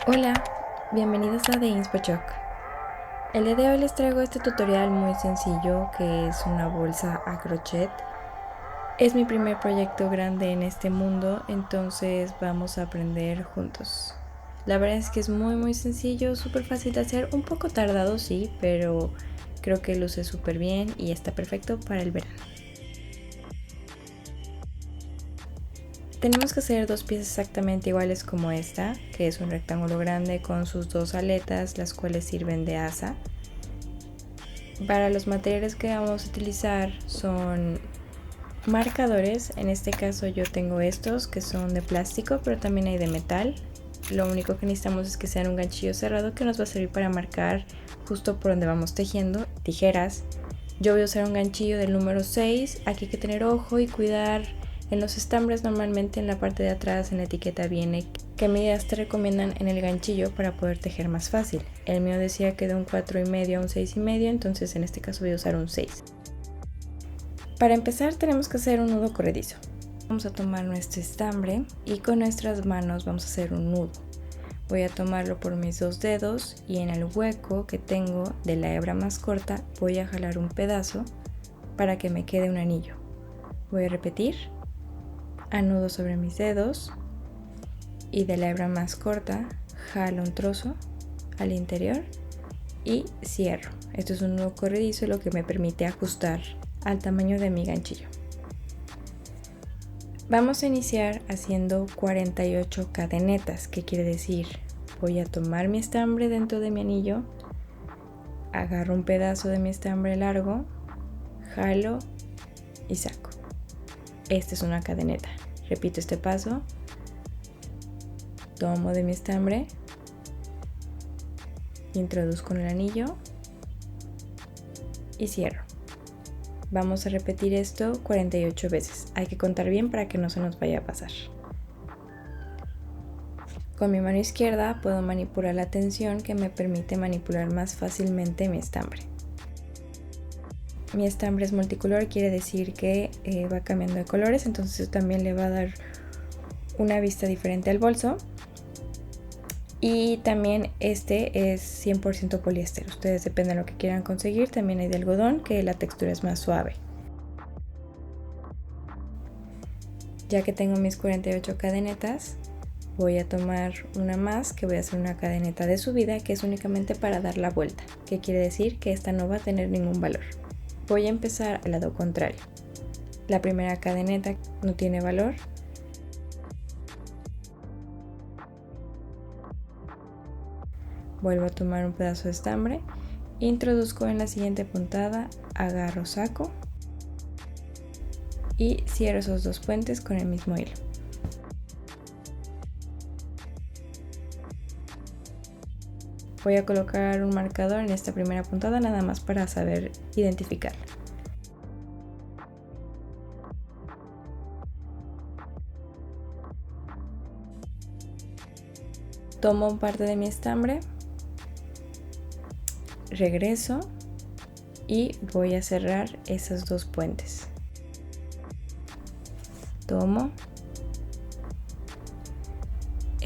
Hola, bienvenidos a The Inspo Choc. El día de hoy les traigo este tutorial muy sencillo que es una bolsa a crochet. Es mi primer proyecto grande en este mundo, entonces vamos a aprender juntos. La verdad es que es muy sencillo, súper fácil de hacer, un poco tardado sí, pero creo que luce súper bien y está perfecto para el verano. Tenemos que hacer dos piezas exactamente iguales como esta, que es un rectángulo grande con sus dos aletas, las cuales sirven de asa. Para los materiales que vamos a utilizar son marcadores, en este caso yo tengo estos que son de plástico, pero también hay de metal. Lo único que necesitamos es que sean un ganchillo cerrado que nos va a servir para marcar justo por donde vamos tejiendo. Tijeras, yo voy a usar un ganchillo del número 6, aquí hay que tener ojo y cuidar. En los estambres normalmente en la parte de atrás en la etiqueta viene qué medidas te recomiendan en el ganchillo para poder tejer más fácil. El mío decía que de un 4,5 a un 6,5, entonces en este caso voy a usar un 6. Para empezar tenemos que hacer un nudo corredizo. Vamos a tomar nuestro estambre y con nuestras manos vamos a hacer un nudo. Voy a tomarlo por mis dos dedos y en el hueco que tengo de la hebra más corta voy a jalar un pedazo para que me quede un anillo. Voy a repetir, anudo sobre mis dedos y de la hebra más corta jalo un trozo al interior y cierro. Esto es un nudo corredizo, lo que me permite ajustar al tamaño de mi ganchillo. Vamos a iniciar haciendo 48 cadenetas, que quiere decir voy a tomar mi estambre dentro de mi anillo, agarro un pedazo de mi estambre largo, jalo y saco. Esta es una cadeneta. Repito este paso, tomo de mi estambre, introduzco en el anillo y cierro. Vamos a repetir esto 48 veces. Hay que contar bien para que no se nos vaya a pasar. Con mi mano izquierda puedo manipular la tensión que me permite manipular más fácilmente mi estambre. Mi estambre es multicolor, quiere decir que va cambiando de colores, entonces eso también le va a dar una vista diferente al bolso. Y también este es 100% poliéster. Ustedes dependen de lo que quieran conseguir. También hay de algodón, que la textura es más suave. Ya que tengo mis 48 cadenetas, voy a tomar una más, que voy a hacer una cadeneta de subida, que es únicamente para dar la vuelta, que quiere decir que esta no va a tener ningún valor. Voy a empezar al lado contrario. La primera cadeneta no tiene valor. Vuelvo a tomar un pedazo de estambre, introduzco en la siguiente puntada, agarro, saco y cierro esos dos puentes con el mismo hilo. Voy a colocar un marcador en esta primera puntada nada más para saber identificarla. Tomo parte de mi estambre, regreso y voy a cerrar esos dos puentes. Tomo,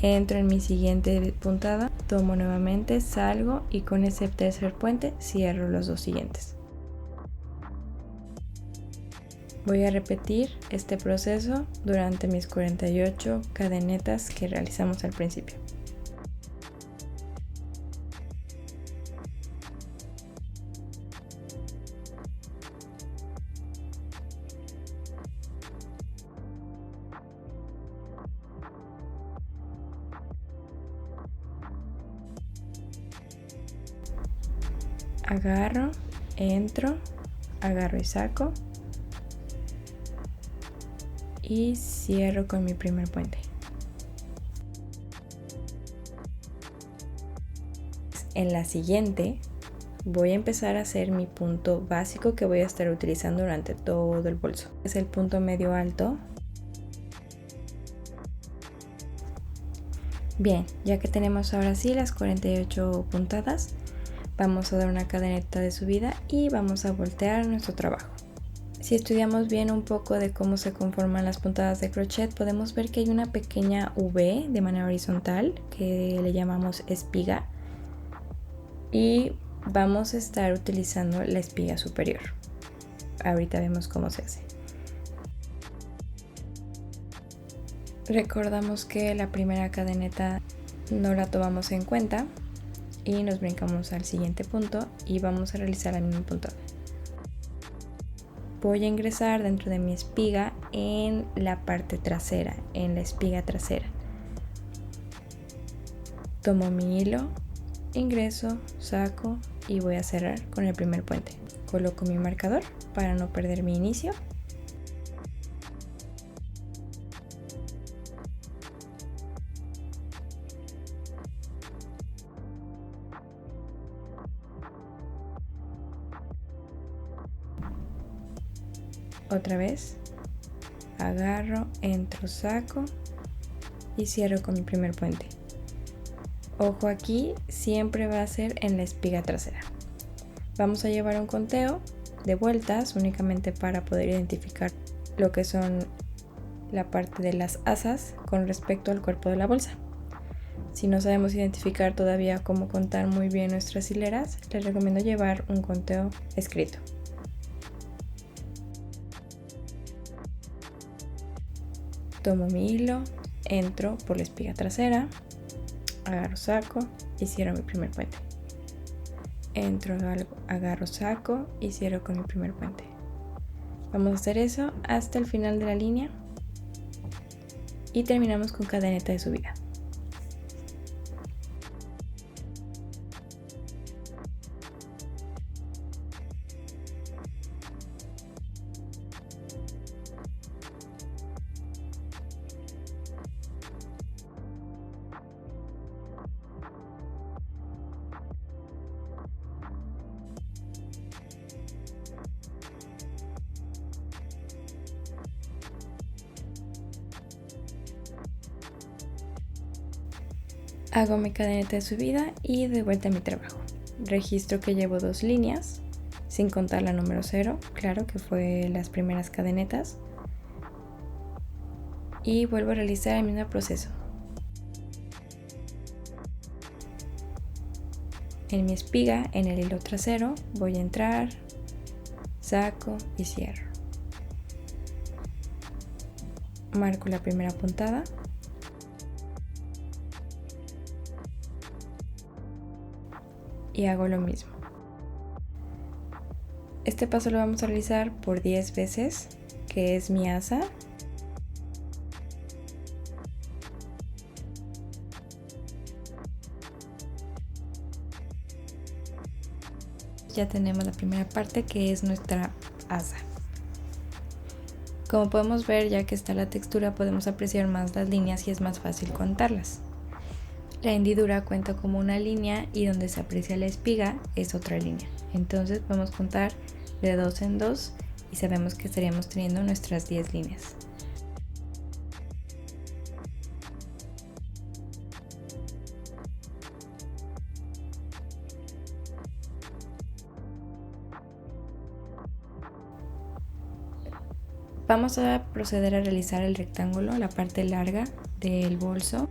entro en mi siguiente puntada, tomo nuevamente, salgo y con ese tercer puente cierro los dos siguientes. Voy a repetir este proceso durante mis 48 cadenetas que realizamos al principio. Agarro, entro, agarro y saco y cierro con mi primer puente. En la siguiente voy a empezar a hacer mi punto básico que voy a estar utilizando durante todo el bolso. Es el punto medio alto. Bien, ya que tenemos ahora sí las 48 puntadas, vamos a dar una cadeneta de subida y vamos a voltear nuestro trabajo. Si estudiamos bien un poco de cómo se conforman las puntadas de crochet, podemos ver que hay una pequeña V de manera horizontal que le llamamos espiga y vamos a estar utilizando la espiga superior. Ahorita vemos cómo se hace. Recordamos que la primera cadeneta no la tomamos en cuenta y nos brincamos al siguiente punto y vamos a realizar la misma puntada. Voy a ingresar dentro de mi espiga en la parte trasera, en la espiga trasera. Tomo mi hilo, ingreso, saco y voy a cerrar con el primer puente. Coloco mi marcador para no perder mi inicio. Otra vez, agarro, entro, saco y cierro con mi primer puente. Ojo, aquí siempre va a ser en la espiga trasera. Vamos a llevar un conteo de vueltas únicamente para poder identificar lo que son la parte de las asas con respecto al cuerpo de la bolsa. Si no sabemos identificar todavía cómo contar muy bien nuestras hileras, les recomiendo llevar un conteo escrito. Tomo mi hilo, entro por la espiga trasera, agarro, saco y cierro mi primer puente. Entro, agarro, saco y cierro con mi primer puente. Vamos a hacer eso hasta el final de la línea y terminamos con cadeneta de subida. Hago mi cadeneta de subida y doy vuelta a mi trabajo. Registro que llevo 2 líneas, sin contar la número 0, claro que fue las primeras cadenetas. Y vuelvo a realizar el mismo proceso. En mi espiga, en el hilo trasero, voy a entrar, saco y cierro. Marco la primera puntada. Y hago lo mismo. Este paso lo vamos a realizar por 10 veces, que es mi asa. Ya tenemos la primera parte, que es nuestra asa. Como podemos ver, ya que está la textura, podemos apreciar más las líneas y es más fácil contarlas. La hendidura cuenta como una línea y donde se aprecia la espiga es otra línea. Entonces podemos contar de 2 en 2 y sabemos que estaríamos teniendo nuestras 10 líneas. Vamos a proceder a realizar el rectángulo, la parte larga del bolso.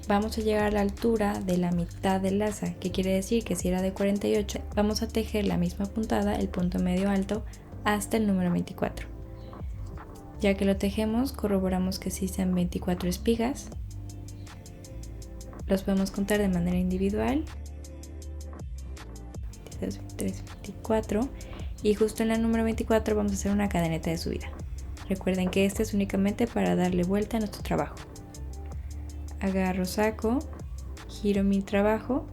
Vamos a llegar a la altura de la mitad del asa, que quiere decir que si era de 48, vamos a tejer la misma puntada, el punto medio alto, hasta el número 24. Ya que lo tejemos, corroboramos que sí sean 24 espigas. Los podemos contar de manera individual. 22, 23, 24. Y justo en la número 24 vamos a hacer una cadeneta de subida. Recuerden que esta es únicamente para darle vuelta a nuestro trabajo. Agarro, saco, giro mi trabajo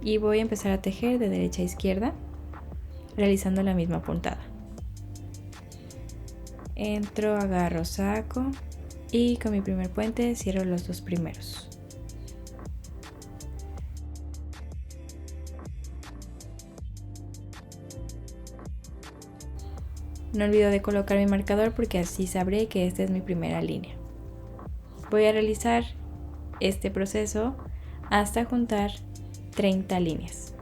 y voy a empezar a tejer de derecha a izquierda, realizando la misma puntada. Entro, agarro, saco y con mi primer puente cierro los 2 primeros. No olvido de colocar mi marcador porque así sabré que esta es mi primera línea. Voy a realizar este proceso hasta juntar 30 líneas.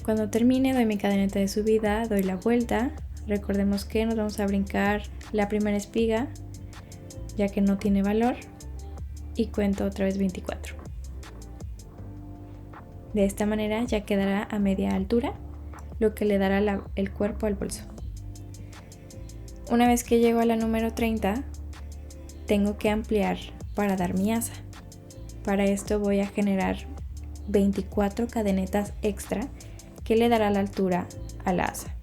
Cuando termine doy mi cadeneta de subida, doy la vuelta. Recordemos que nos vamos a brincar la primera espiga ya que no tiene valor y cuento otra vez 24. De esta manera ya quedará a media altura, lo que le dará el cuerpo al bolso. Una vez que llego a la número 30, tengo que ampliar para dar mi asa. Para esto voy a generar 24 cadenetas extra que le dará la altura a la asa.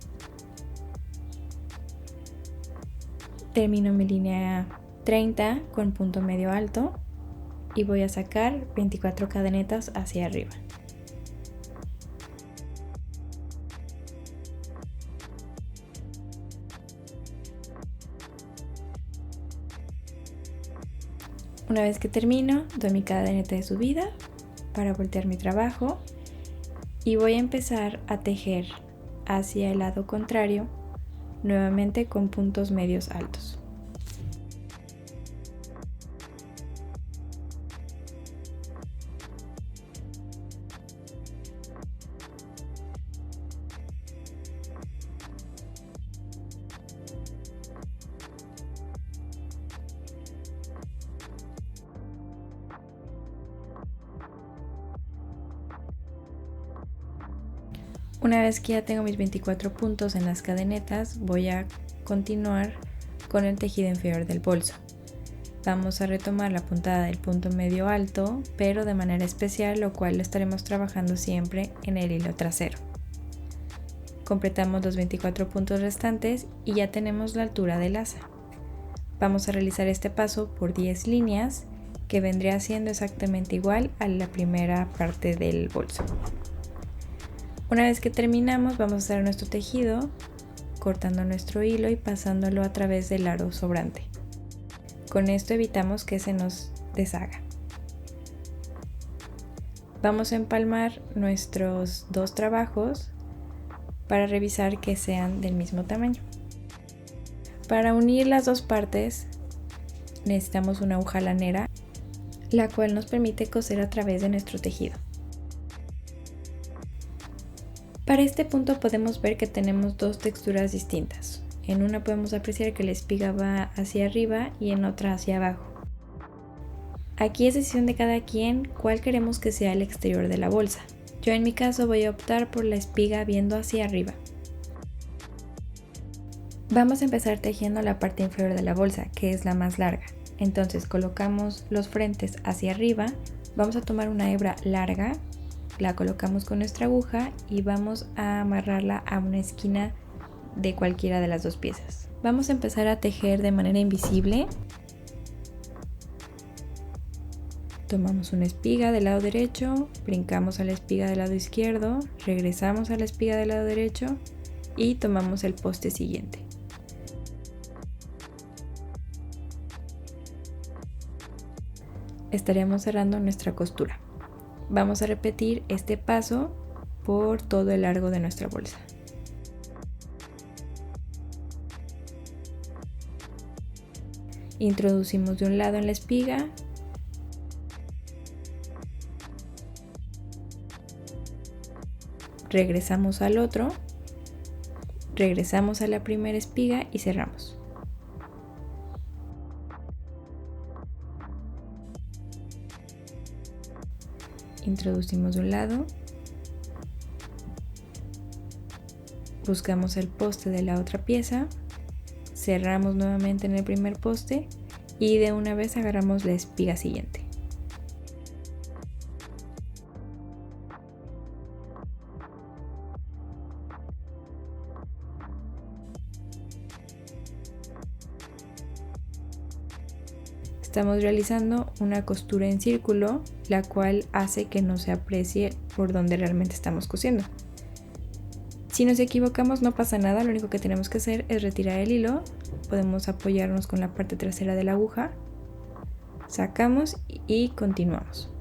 Termino mi línea 30 con punto medio alto y voy a sacar 24 cadenetas hacia arriba. Una vez que termino, doy mi cadeneta de subida para voltear mi trabajo y voy a empezar a tejer hacia el lado contrario, nuevamente con puntos medios altos. Una vez que ya tengo mis 24 puntos en las cadenetas, voy a continuar con el tejido inferior del bolso. Vamos a retomar la puntada del punto medio alto, pero de manera especial, lo cual lo estaremos trabajando siempre en el hilo trasero. Completamos los 24 puntos restantes y ya tenemos la altura del asa. Vamos a realizar este paso por 10 líneas, que vendría siendo exactamente igual a la primera parte del bolso. Una vez que terminamos, vamos a hacer nuestro tejido cortando nuestro hilo y pasándolo a través del aro sobrante. Con esto evitamos que se nos deshaga. Vamos a empalmar nuestros dos trabajos para revisar que sean del mismo tamaño. Para unir las dos partes necesitamos una aguja lanera, la cual nos permite coser a través de nuestro tejido. Para este punto podemos ver que tenemos dos texturas distintas. En una podemos apreciar que la espiga va hacia arriba y en otra hacia abajo. Aquí es decisión de cada quien cuál queremos que sea el exterior de la bolsa. Yo en mi caso voy a optar por la espiga viendo hacia arriba. Vamos a empezar tejiendo la parte inferior de la bolsa, que es la más larga. Entonces colocamos los frentes hacia arriba, vamos a tomar una hebra larga, la colocamos con nuestra aguja y vamos a amarrarla a una esquina de cualquiera de las dos piezas. Vamos a empezar a tejer de manera invisible. Tomamos una espiga del lado derecho, brincamos a la espiga del lado izquierdo, regresamos a la espiga del lado derecho y tomamos el poste siguiente. Estaríamos cerrando nuestra costura. Vamos a repetir este paso por todo el largo de nuestra bolsa. Introducimos de un lado en la espiga, regresamos al otro, regresamos a la primera espiga y cerramos. Introducimos de un lado, buscamos el poste de la otra pieza, cerramos nuevamente en el primer poste y de una vez agarramos la espiga siguiente. Estamos realizando una costura en círculo, la cual hace que no se aprecie por donde realmente estamos cosiendo. Si nos equivocamos no pasa nada, lo único que tenemos que hacer es retirar el hilo. Podemos apoyarnos con la parte trasera de la aguja, sacamos y continuamos.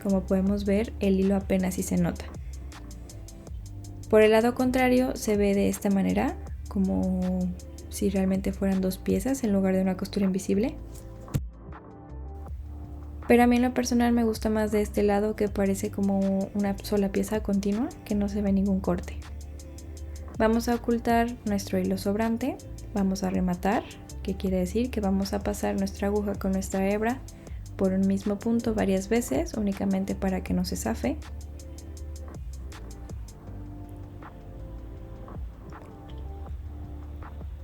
Como podemos ver, el hilo apenas sí se nota. Por el lado contrario se ve de esta manera, como si realmente fueran dos piezas en lugar de una costura invisible. Pero a mí en lo personal me gusta más de este lado, que parece como una sola pieza continua, que no se ve ningún corte. Vamos a ocultar nuestro hilo sobrante, vamos a rematar, que quiere decir que vamos a pasar nuestra aguja con nuestra hebra por un mismo punto varias veces, únicamente para que no se zafe.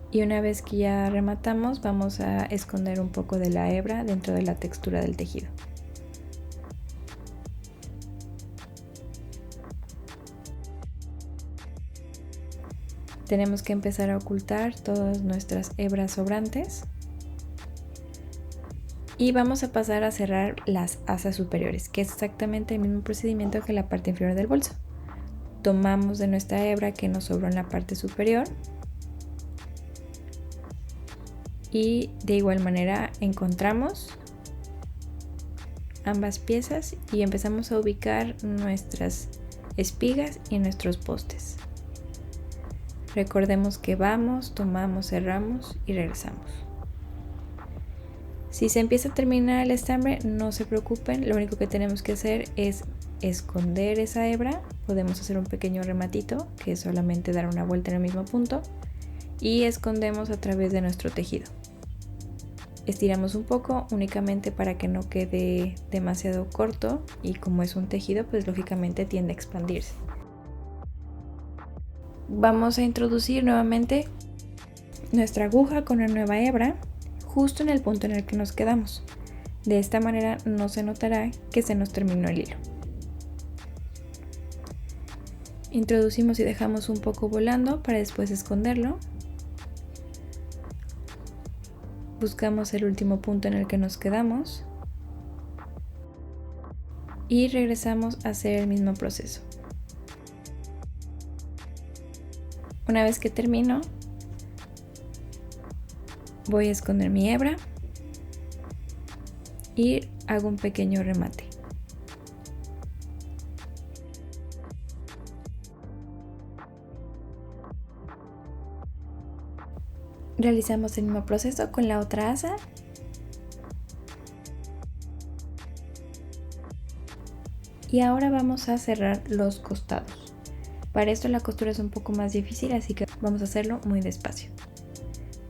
Y una vez que ya rematamos, vamos a esconder un poco de la hebra dentro de la textura del tejido. Tenemos que empezar a ocultar todas nuestras hebras sobrantes. Y vamos a pasar a cerrar las asas superiores, que es exactamente el mismo procedimiento que la parte inferior del bolso. Tomamos de nuestra hebra que nos sobró en la parte superior y de igual manera encontramos ambas piezas y empezamos a ubicar nuestras espigas y nuestros postes. Recordemos que vamos, tomamos, cerramos y regresamos. Si se empieza a terminar el estambre, no se preocupen, lo único que tenemos que hacer es esconder esa hebra. Podemos hacer un pequeño rematito, que es solamente dar una vuelta en el mismo punto, y escondemos a través de nuestro tejido. Estiramos un poco únicamente para que no quede demasiado corto, y como es un tejido, pues lógicamente tiende a expandirse. Vamos a introducir nuevamente nuestra aguja con una nueva hebra justo en el punto en el que nos quedamos. De esta manera no se notará que se nos terminó el hilo. Introducimos y dejamos un poco volando para después esconderlo. Buscamos el último punto en el que nos quedamos y regresamos a hacer el mismo proceso. Una vez que termino, voy a esconder mi hebra y hago un pequeño remate. Realizamos el mismo proceso con la otra asa. Y ahora vamos a cerrar los costados. Para esto la costura es un poco más difícil, así que vamos a hacerlo muy despacio.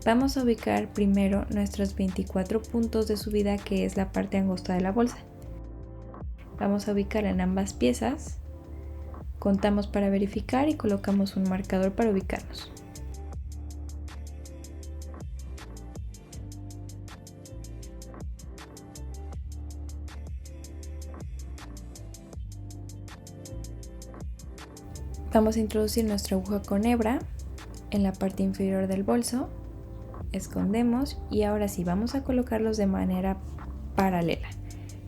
Vamos a ubicar primero nuestros 24 puntos de subida, que es la parte angosta de la bolsa. Vamos a ubicar en ambas piezas, contamos para verificar y colocamos un marcador para ubicarnos. Vamos a introducir nuestra aguja con hebra en la parte inferior del bolso, escondemos y ahora sí vamos a colocarlos de manera paralela.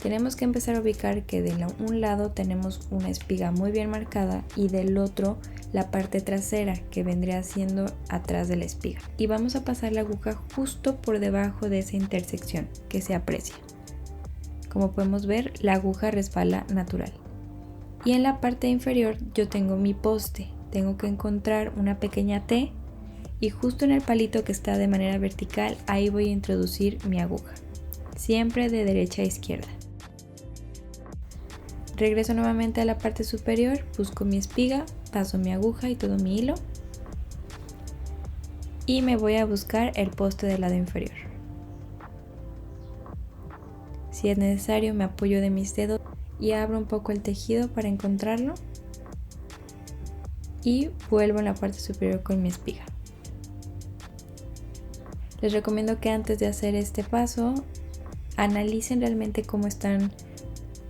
Tenemos que empezar a ubicar que de un lado tenemos una espiga muy bien marcada y del otro la parte trasera, que vendría siendo atrás de la espiga, y vamos a pasar la aguja justo por debajo de esa intersección que se aprecia. Como podemos ver, la aguja resbala natural. Y en la parte inferior yo tengo mi poste, tengo que encontrar una pequeña T y justo en el palito que está de manera vertical, ahí voy a introducir mi aguja, siempre de derecha a izquierda. Regreso nuevamente a la parte superior, busco mi espiga, paso mi aguja y todo mi hilo y me voy a buscar el poste del lado inferior. Si es necesario, me apoyo de mis dedos y abro un poco el tejido para encontrarlo y vuelvo en la parte superior con mi espiga. Les recomiendo que antes de hacer este paso analicen realmente cómo están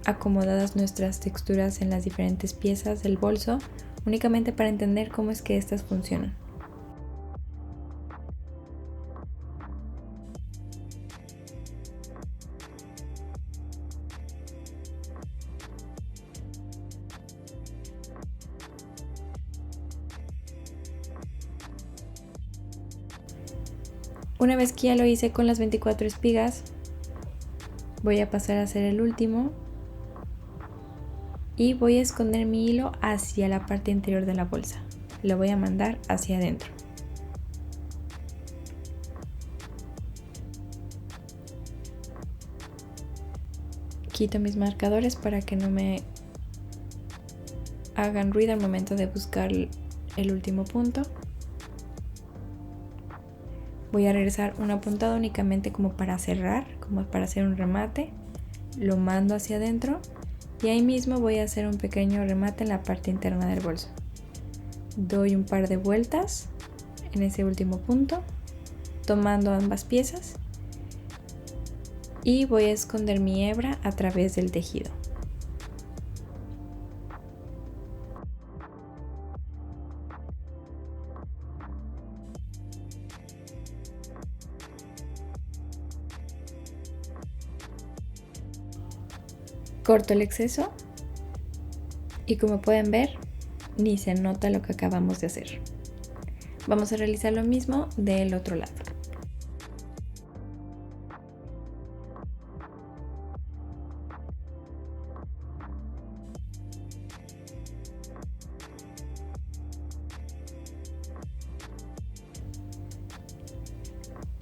acomodadas nuestras texturas en las diferentes piezas del bolso, únicamente para entender cómo es que estas funcionan. Una vez que ya lo hice con las 24 espigas, voy a pasar a hacer el último. y voy a esconder mi hilo hacia la parte interior de la bolsa. Lo voy a mandar hacia adentro. Quito mis marcadores para que no me hagan ruido al momento de buscar el último punto. Voy a regresar una puntada únicamente como para cerrar, como para hacer un remate. Lo mando hacia adentro y ahí mismo voy a hacer un pequeño remate en la parte interna del bolso. Doy un par de vueltas en ese último punto, tomando ambas piezas, y voy a esconder mi hebra a través del tejido. Corto el exceso y como pueden ver, ni se nota lo que acabamos de hacer. Vamos a realizar lo mismo del otro lado.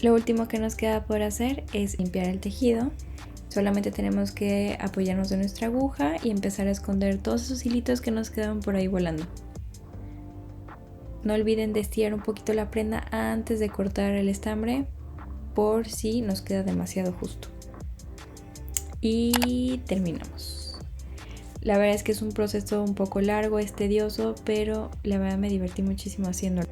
Lo último que nos queda por hacer es limpiar el tejido. Solamente tenemos que apoyarnos de nuestra aguja y empezar a esconder todos esos hilitos que nos quedan por ahí volando. No olviden de estirar un poquito la prenda antes de cortar el estambre por si nos queda demasiado justo. Y terminamos. La verdad es que es un proceso un poco largo, es tedioso, pero la verdad me divertí muchísimo haciéndolo.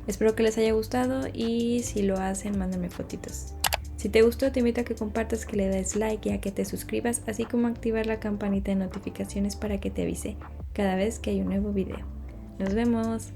Espero que les haya gustado y si lo hacen, mándenme fotitos. Si te gustó, te invito a que compartas, que le des like y a que te suscribas, así como activar la campanita de notificaciones para que te avise cada vez que hay un nuevo video. ¡Nos vemos!